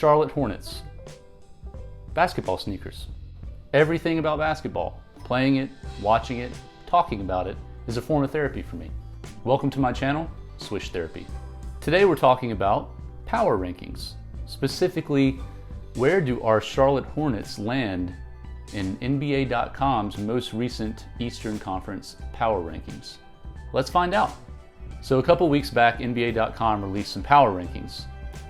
Charlotte Hornets. Basketball sneakers. Everything about basketball. Playing it, watching it, talking about it is a form of therapy for me. Welcome to my channel, Swish Therapy. Today we're talking about power rankings. Specifically, where do our Charlotte Hornets land in NBA.com's most recent Eastern Conference power rankings? Let's find out. So a couple weeks back, NBA.com released some power rankings,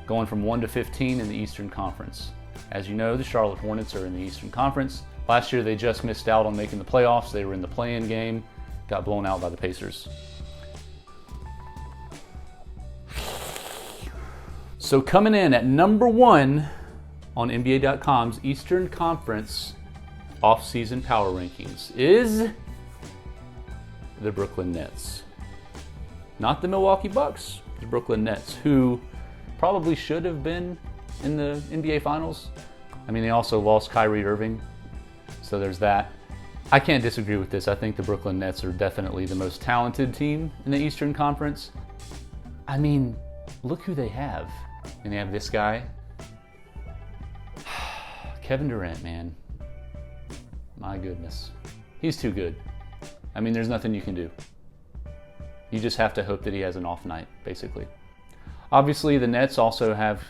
going from 1 to 15 in the Eastern Conference. As you know, the Charlotte Hornets are in the Eastern Conference. Last year, they just missed out on making the playoffs. They were in the play-in game, got blown out by the Pacers. So coming in at number 1 on NBA.com's Eastern Conference off-season power rankings is the Brooklyn Nets. Not the Milwaukee Bucks, the Brooklyn Nets, who probably should have been in the NBA Finals. I mean, they also lost Kyrie Irving, so there's that. I can't disagree with this. I think the Brooklyn Nets are definitely the most talented team in the Eastern Conference. I mean, look who they have. And they have this guy, Kevin Durant, man. My goodness. He's too good. I mean, there's nothing you can do. You just have to hope that he has an off night, basically. Obviously, the Nets also have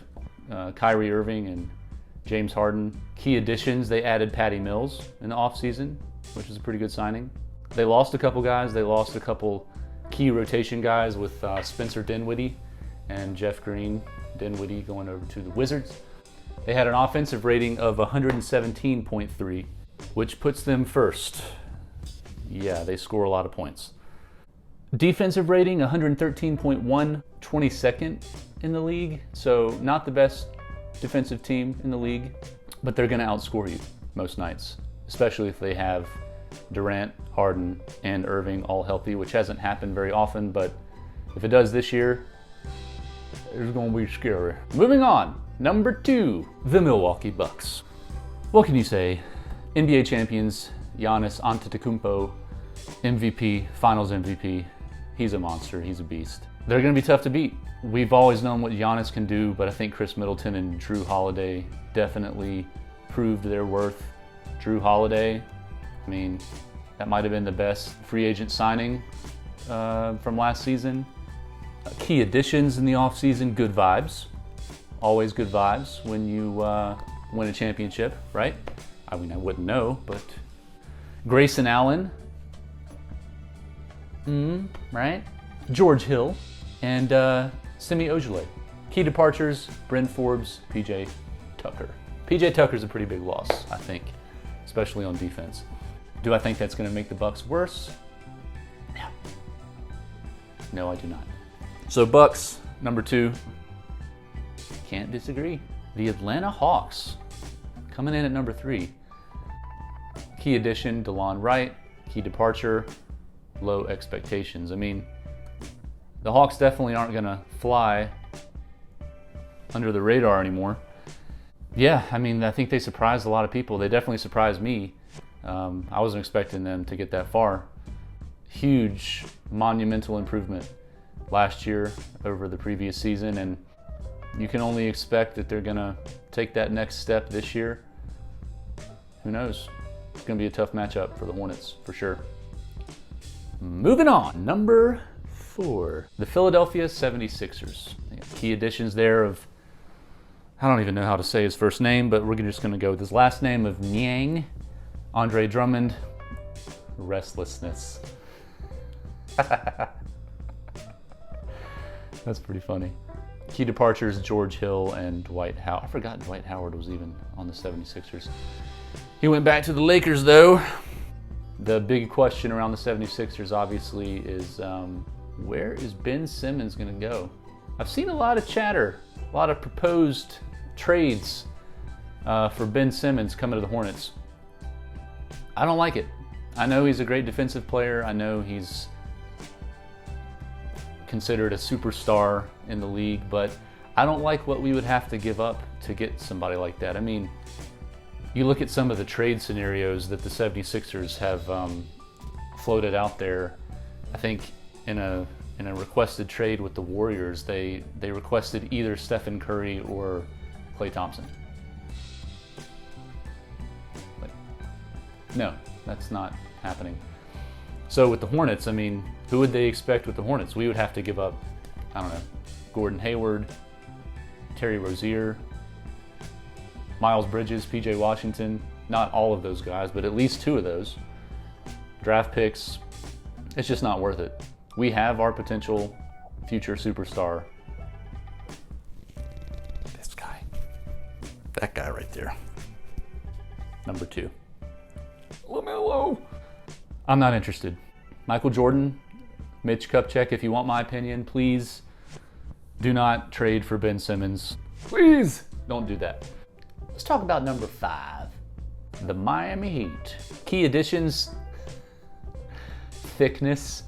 Kyrie Irving and James Harden. Key additions, they added Patty Mills in the offseason, which is a pretty good signing. They lost a couple guys. They lost a couple key rotation guys with Spencer Dinwiddie and Jeff Green. Dinwiddie going over to the Wizards. They had an offensive rating of 117.3, which puts them first. Yeah, they score a lot of points. Defensive rating, 113.1, 22nd in the league. So not the best defensive team in the league, but they're gonna outscore you most nights, especially if they have Durant, Harden, and Irving all healthy, which hasn't happened very often, but if it does this year, it's gonna be scary. Moving on, number 2, the Milwaukee Bucks. What can you say? NBA champions, Giannis Antetokounmpo, MVP, Finals MVP. He's a monster, he's a beast. They're gonna be tough to beat. We've always known what Giannis can do, but I think Chris Middleton and Drew Holiday definitely proved their worth. Drew Holiday, I mean, that might have been the best free agent signing from last season. Key additions in the offseason, good vibes. Always good vibes when you win a championship, right? I mean, I wouldn't know, but Grayson Allen, right? George Hill, and Semi Ojeleye. Key departures, Bryn Forbes, PJ Tucker. PJ Tucker's a pretty big loss, I think, especially on defense. Do I think that's going to make the Bucks worse? No. No, I do not. So Bucks, number 2. Can't disagree. The Atlanta Hawks, coming in at number 3. Key addition, DeLon Wright. Key departure, low expectations. I mean, the Hawks definitely aren't going to fly under the radar anymore. Yeah, I mean, I think they surprised a lot of people. They definitely surprised me. I wasn't expecting them to get that far. Huge, monumental improvement last year over the previous season, and you can only expect that they're going to take that next step this year. Who knows? It's going to be a tough matchup for the Hornets, for sure. Moving on, number 4, the Philadelphia 76ers. They got key additions there of, I don't even know how to say his first name, but we're just going to go with his last name of Niang. Andre Drummond, restlessness. That's pretty funny. Key departures, George Hill and Dwight Howard. I forgot Dwight Howard was even on the 76ers. He went back to the Lakers, though. The big question around the 76ers, obviously, is where is Ben Simmons going to go? I've seen a lot of chatter, a lot of proposed trades for Ben Simmons coming to the Hornets. I don't like it. I know he's a great defensive player. I know he's considered a superstar in the league, but I don't like what we would have to give up to get somebody like that. I mean, you look at some of the trade scenarios that the 76ers have floated out there. I think in a requested trade with the Warriors, they requested either Stephen Curry or Klay Thompson. Like, no, that's not happening. So with the Hornets, I mean, who would they expect with the Hornets? We would have to give up, I don't know, Gordon Hayward, Terry Rozier, Miles Bridges, PJ Washington. Not all of those guys, but at least 2 of those. Draft picks. It's just not worth it. We have our potential future superstar. This guy. That guy right there. Number 2. LaMelo. I'm not interested. Michael Jordan, Mitch Kupchak, if you want my opinion, please do not trade for Ben Simmons. Please don't do that. Let's talk about number 5, the Miami Heat. Key additions, thickness,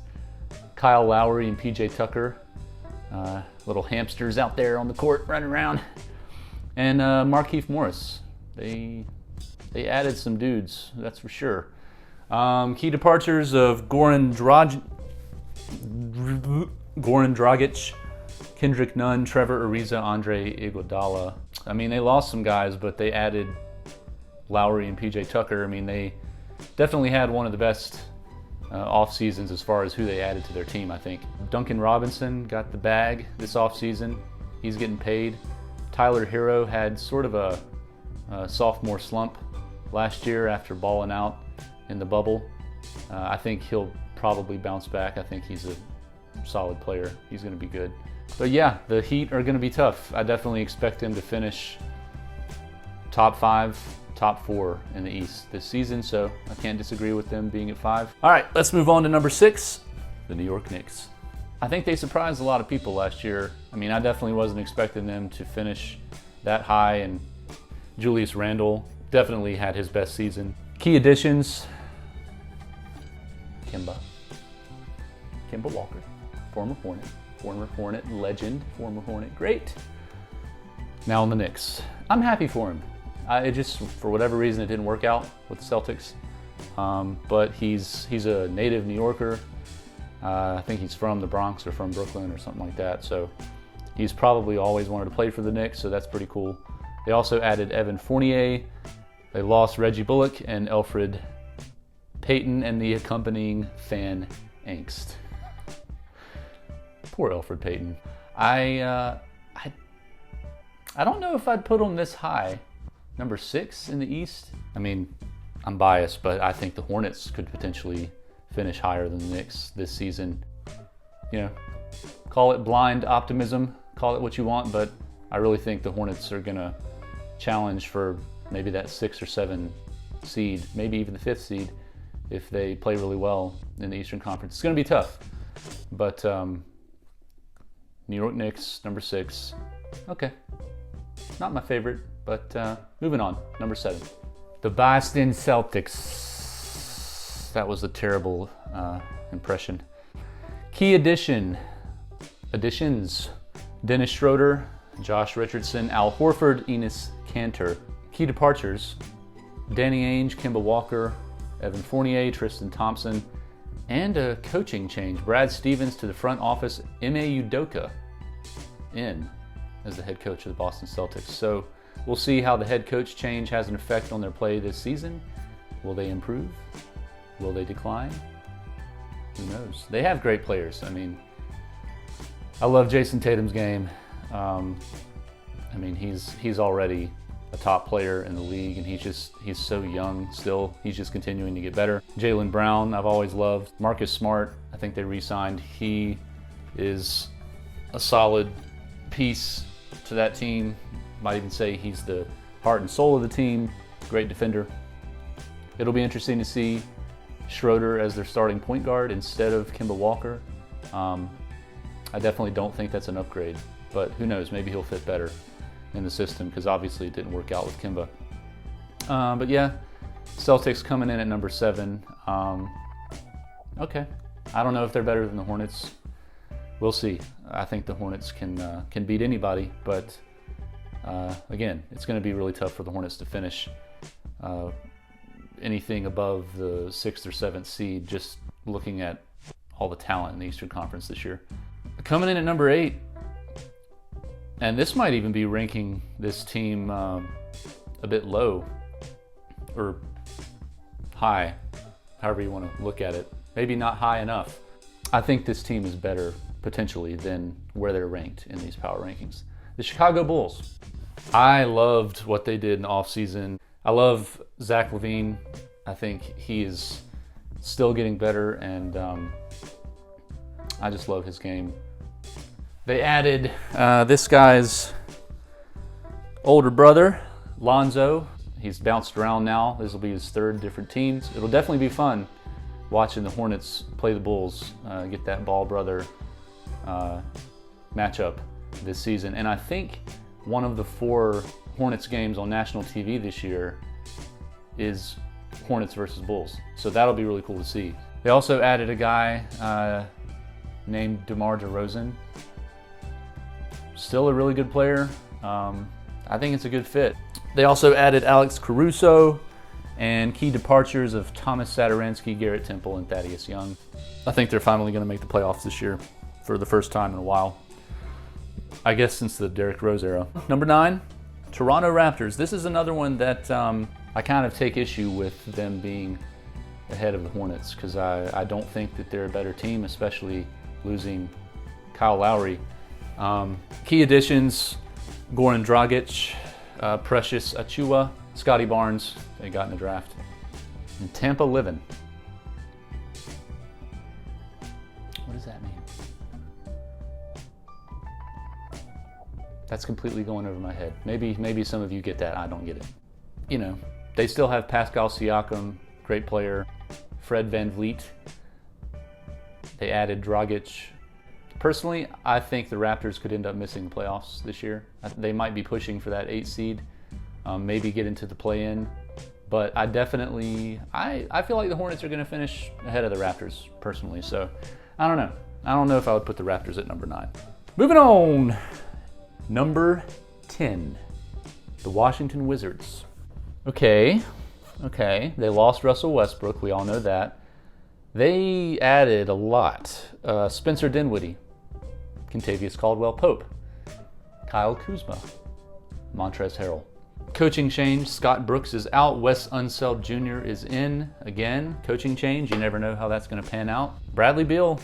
Kyle Lowry and PJ Tucker, little hamsters out there on the court running around, and Markieff Morris. They added some dudes, that's for sure. Key departures of Goran Dragic, Kendrick Nunn, Trevor Ariza, Andre Iguodala. I mean, they lost some guys, but they added Lowry and PJ Tucker. I mean, they definitely had one of the best off seasons as far as who they added to their team, I think. Duncan Robinson got the bag this off season. He's getting paid. Tyler Hero had sort of a sophomore slump last year after balling out in the bubble. I think he'll probably bounce back. I think he's a solid player. He's going to be good. But yeah, the Heat are going to be tough. I definitely expect them to finish top 5, top 4 in the East this season, so I can't disagree with them being at 5. All right, let's move on to number 6, the New York Knicks. I think they surprised a lot of people last year. I mean, I definitely wasn't expecting them to finish that high, and Julius Randle definitely had his best season. Key additions, Kemba Walker, former Hornet legend, former Hornet great. Now on the Knicks. I'm happy for him. It just, for whatever reason, it didn't work out with the Celtics. But he's a native New Yorker. I think he's from the Bronx or from Brooklyn or something like that. So he's probably always wanted to play for the Knicks, so that's pretty cool. They also added Evan Fournier. They lost Reggie Bullock and Elfrid Payton and the accompanying fan angst. Poor Elfrid Payton. I don't know if I'd put him this high. Number 6 in the East. I mean, I'm biased, but I think the Hornets could potentially finish higher than the Knicks this season. You know, call it blind optimism, call it what you want, but I really think the Hornets are gonna challenge for maybe that 6 or 7 seed, maybe even the 5th seed, if they play really well in the Eastern Conference. It's gonna be tough, but New York Knicks, number 6, okay. Not my favorite, but moving on, number 7. The Boston Celtics. That was a terrible impression. Key additions. Dennis Schroeder, Josh Richardson, Al Horford, Enes Kanter. Key departures. Danny Ainge, Kemba Walker, Evan Fournier, Tristan Thompson, and a coaching change. Brad Stevens to the front office, Ime Udoka in as the head coach of the Boston Celtics. So we'll see how the head coach change has an effect on their play this season. Will they improve? Will they decline? Who knows? They have great players. I mean, I love Jason Tatum's game. I mean, he's already a top player in the league, and he's so young still. He's just continuing to get better. Jaylen Brown, I've always loved. Marcus Smart, I think they re-signed. He is a solid piece to that team. Might even say he's the heart and soul of the team. Great defender. It'll be interesting to see Schroeder as their starting point guard instead of Kemba Walker. I definitely don't think that's an upgrade, but who knows? Maybe he'll fit better in the system, because obviously it didn't work out with Kemba. But yeah, Celtics coming in at number 7. Okay, I don't know if they're better than the Hornets. We'll see. I think the Hornets can beat anybody, but again, it's going to be really tough for the Hornets to finish anything above the 6th or 7th seed, just looking at all the talent in the Eastern Conference this year. Coming in at number 8, And this might even be ranking this team a bit low or high, however you want to look at it. Maybe not high enough. I think this team is better potentially than where they're ranked in these power rankings. The Chicago Bulls. I loved what they did in the offseason. I love Zach LaVine. I think he is still getting better, and I just love his game. They added this guy's older brother, Lonzo. He's bounced around now. This will be his third different teams. It'll definitely be fun watching the Hornets play the Bulls, get that Ball brother matchup this season. And I think one of the 4 Hornets games on national TV this year is Hornets versus Bulls. So that'll be really cool to see. They also added a guy named DeMar DeRozan. Still a really good player. I think it's a good fit. They also added Alex Caruso and key departures of Thomas Satoransky, Garrett Temple, and Thaddeus Young. I think they're finally going to make the playoffs this year for the first time in a while. I guess since the Derrick Rose era. Number 9, Toronto Raptors. This is another one that I kind of take issue with them being ahead of the Hornets, because I don't think that they're a better team, especially losing Kyle Lowry. Key additions, Goran Dragic, Precious Achiuwa, Scotty Barnes, they got in the draft. And Tampa living. What does that mean? That's completely going over my head. Maybe some of you get that, I don't get it. You know, they still have Pascal Siakam, great player, Fred VanVleet. They added Dragic. Personally, I think the Raptors could end up missing the playoffs this year. They might be pushing for that 8 seed, maybe get into the play-in. But I feel like the Hornets are going to finish ahead of the Raptors, personally. So, I don't know. I don't know if I would put the Raptors at number 9. Moving on. Number 10. The Washington Wizards. Okay. They lost Russell Westbrook. We all know that. They added a lot. Spencer Dinwiddie, Kentavious Caldwell-Pope, Kyle Kuzma, Montrezl Harrell. Coaching change, Scott Brooks is out, Wes Unseld Jr. is in again. Coaching change, you never know how that's going to pan out. Bradley Beal,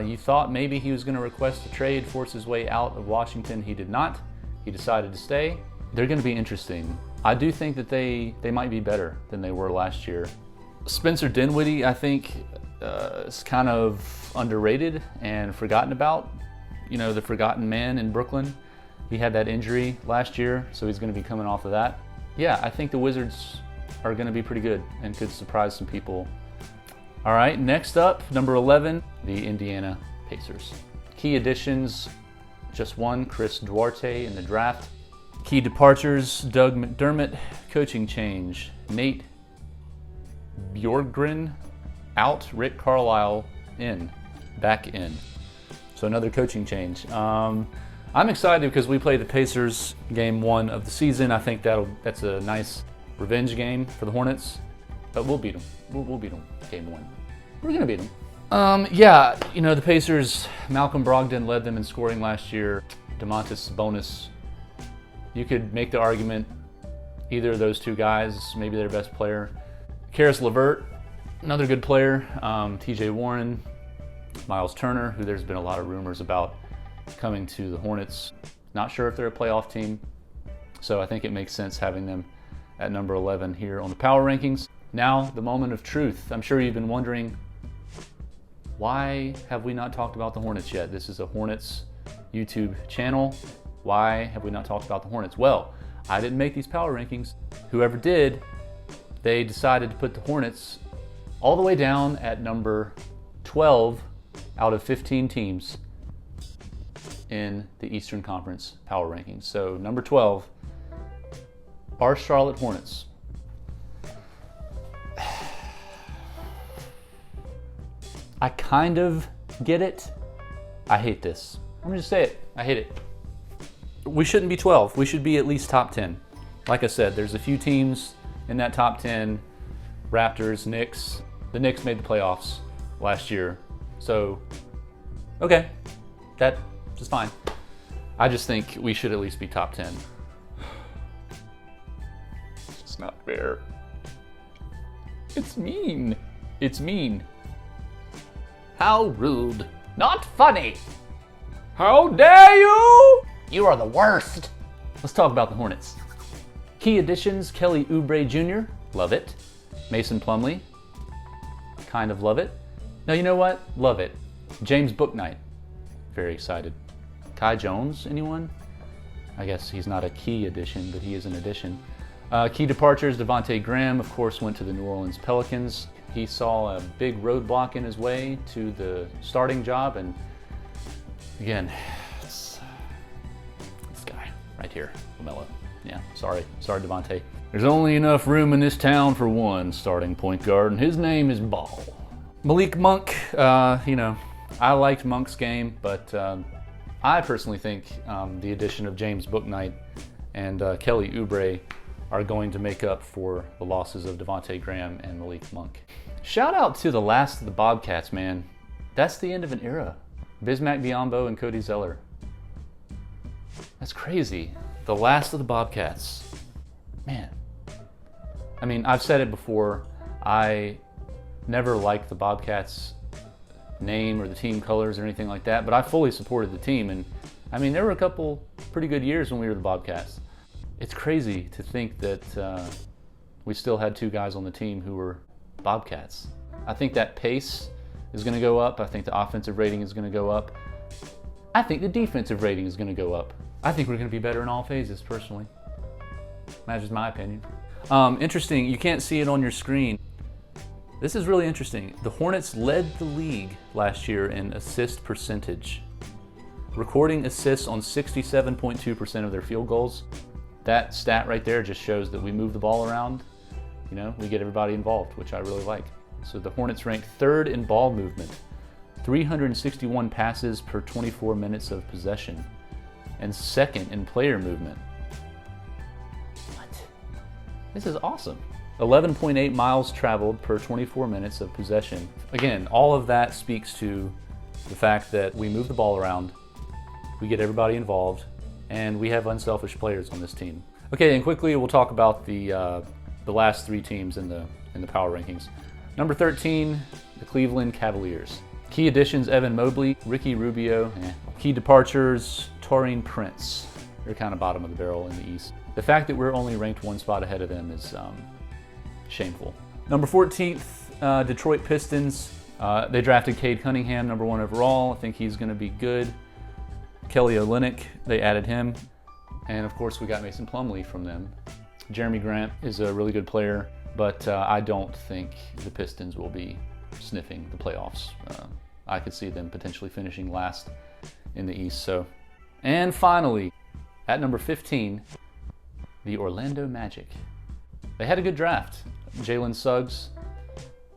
you thought maybe he was going to request a trade, force his way out of Washington. He did not. He decided to stay. They're going to be interesting. I do think that they might be better than they were last year. Spencer Dinwiddie, I think, is kind of underrated and forgotten about. You know, the forgotten man in Brooklyn. He had that injury last year, so he's going to be coming off of that. Yeah, I think the Wizards are going to be pretty good and could surprise some people. All right, next up, number 11, the Indiana Pacers. Key additions, just one, Chris Duarte in the draft. Key departures, Doug McDermott. Coaching change, Nate Bjorkgren out, Rick Carlisle back in. So another coaching change. I'm excited because we play the Pacers game 1 of the season. I think that's a nice revenge game for the Hornets, but we'll beat them. We'll beat them game 1. We're gonna beat them. Yeah, you know, the Pacers, Malcolm Brogdon led them in scoring last year. Domantas Sabonis. You could make the argument either of those two guys, maybe their best player. Karis LeVert, another good player. TJ Warren, Miles Turner, who there's been a lot of rumors about coming to the Hornets. Not sure if they're a playoff team, so I think it makes sense having them at number 11 here on the power rankings. Now, the moment of truth. I'm sure you've been wondering, why have we not talked about the Hornets yet? This is a Hornets YouTube channel. Why have we not talked about the Hornets? Well, I didn't make these power rankings. Whoever did, they decided to put the Hornets all the way down at number 12 out of 15 teams in the Eastern Conference power rankings. So number 12, our Charlotte Hornets. I kind of get it. I hate this. I'm gonna just say it. I hate it. We shouldn't be 12. We should be at least top 10. Like I said, there's a few teams in that top 10. Raptors, Knicks. The Knicks made the playoffs last year. So, okay, that is fine. I just think we should at least be top 10. It's not fair. It's mean. It's mean. How rude. Not funny. How dare you? You are the worst. Let's talk about the Hornets. Key additions, Kelly Oubre Jr., love it. Mason Plumlee, kind of love it. Now you know what? Love it. James Bouknight, very excited. Kai Jones, anyone? I guess he's not a key addition, but he is an addition. Key departures, Devontae Graham, of course, went to the New Orleans Pelicans. He saw a big roadblock in his way to the starting job, and again, it's this guy right here, LaMelo. Yeah, sorry Devontae. There's only enough room in this town for one starting point guard, and his name is Ball. Malik Monk, I liked Monk's game, but I personally think the addition of James Bouknight and Kelly Oubre are going to make up for the losses of Devontae Graham and Malik Monk. Shout out to the last of the Bobcats, man. That's the end of an era. Bismack Biyombo and Cody Zeller. That's crazy. The last of the Bobcats. Man. I mean, I've said it before. I never liked the Bobcats name or the team colors or anything like that, but I fully supported the team. And I mean, there were a couple pretty good years when we were the Bobcats. It's crazy to think that we still had two guys on the team who were Bobcats. I think that pace is going to go up. I think the offensive rating is going to go up. I think the defensive rating is going to go up. I think we're going to be better in all phases, personally. That's just my opinion. Interesting, you can't see it on your screen. This is really interesting. The Hornets led the league last year in assist percentage, recording assists on 67.2% of their field goals. That stat right there just shows that we move the ball around. You know, we get everybody involved, which I really like. So the Hornets ranked third in ball movement, 361 passes per 24 minutes of possession, and second in player movement. What? This is awesome. 11.8 miles traveled per 24 minutes of possession. Again, all of that speaks to the fact that we move the ball around, we get everybody involved, and we have unselfish players on this team. Okay, and quickly we'll talk about the last three teams in the power rankings. Number 13, the Cleveland Cavaliers. Key additions, Evan Mobley, Ricky Rubio. Key departures, Taurean Prince. They're kind of bottom of the barrel in the East. The fact that we're only ranked one spot ahead of them is shameful. Number 14th, Detroit Pistons. They drafted Cade Cunningham, number 1 overall. I think he's going to be good. Kelly Olynyk, they added him. And of course, we got Mason Plumlee from them. Jeremy Grant is a really good player, but I don't think the Pistons will be sniffing the playoffs. I could see them potentially finishing last in the East. And finally, at number 15, the Orlando Magic. They had a good draft. Jalen Suggs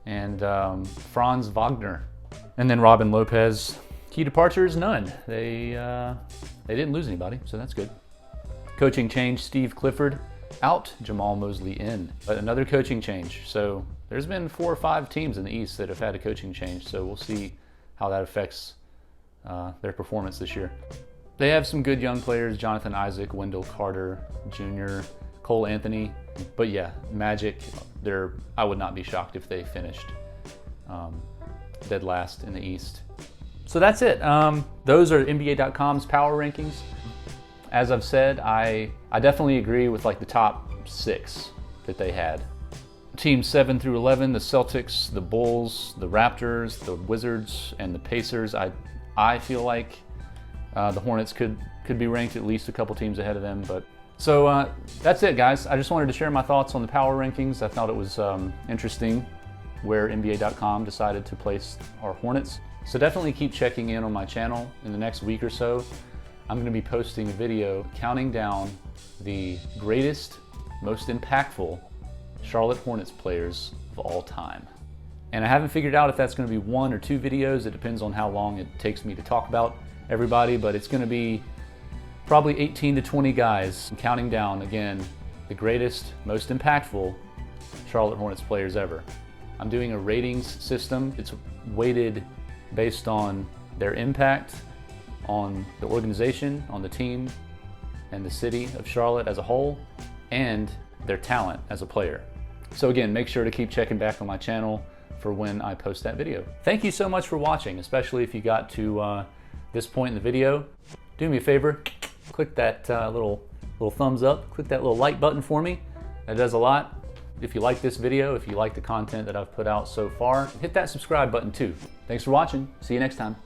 and Franz Wagner. And then Robin Lopez. Key departures, none. They didn't lose anybody, so that's good. Coaching change, Steve Clifford out, Jamal Mosley in. But another coaching change. So there's been 4 or 5 teams in the East that have had a coaching change, so we'll see how that affects their performance this year. They have some good young players, Jonathan Isaac, Wendell Carter Jr., Cole Anthony. But yeah, Magic, I would not be shocked if they finished dead last in the East. So that's it. Those are NBA.com's power rankings. As I've said, I definitely agree with like the top 6 that they had. Teams 7 through 11, the Celtics, the Bulls, the Raptors, the Wizards, and the Pacers. I feel like the Hornets could be ranked at least a couple teams ahead of them. But so that's it, guys. I just wanted to share my thoughts on the power rankings. I thought it was interesting where NBA.com decided to place our Hornets. So definitely keep checking in on my channel. In the next week or so, I'm going to be posting a video counting down the greatest, most impactful Charlotte Hornets players of all time. And I haven't figured out if that's going to be 1 or 2 videos. It depends on how long it takes me to talk about everybody, but it's going to be probably 18 to 20 guys. I'm counting down, again, the greatest, most impactful Charlotte Hornets players ever. I'm doing a ratings system. It's weighted based on their impact on the organization, on the team, and the city of Charlotte as a whole, and their talent as a player. So again, make sure to keep checking back on my channel for when I post that video. Thank you so much for watching, especially if you got to this point in the video. Do me a favor, click that little thumbs up, click that little like button for me. That does a lot. If you like this video, if you like the content that I've put out so far, hit that subscribe button too. Thanks for watching. See you next time.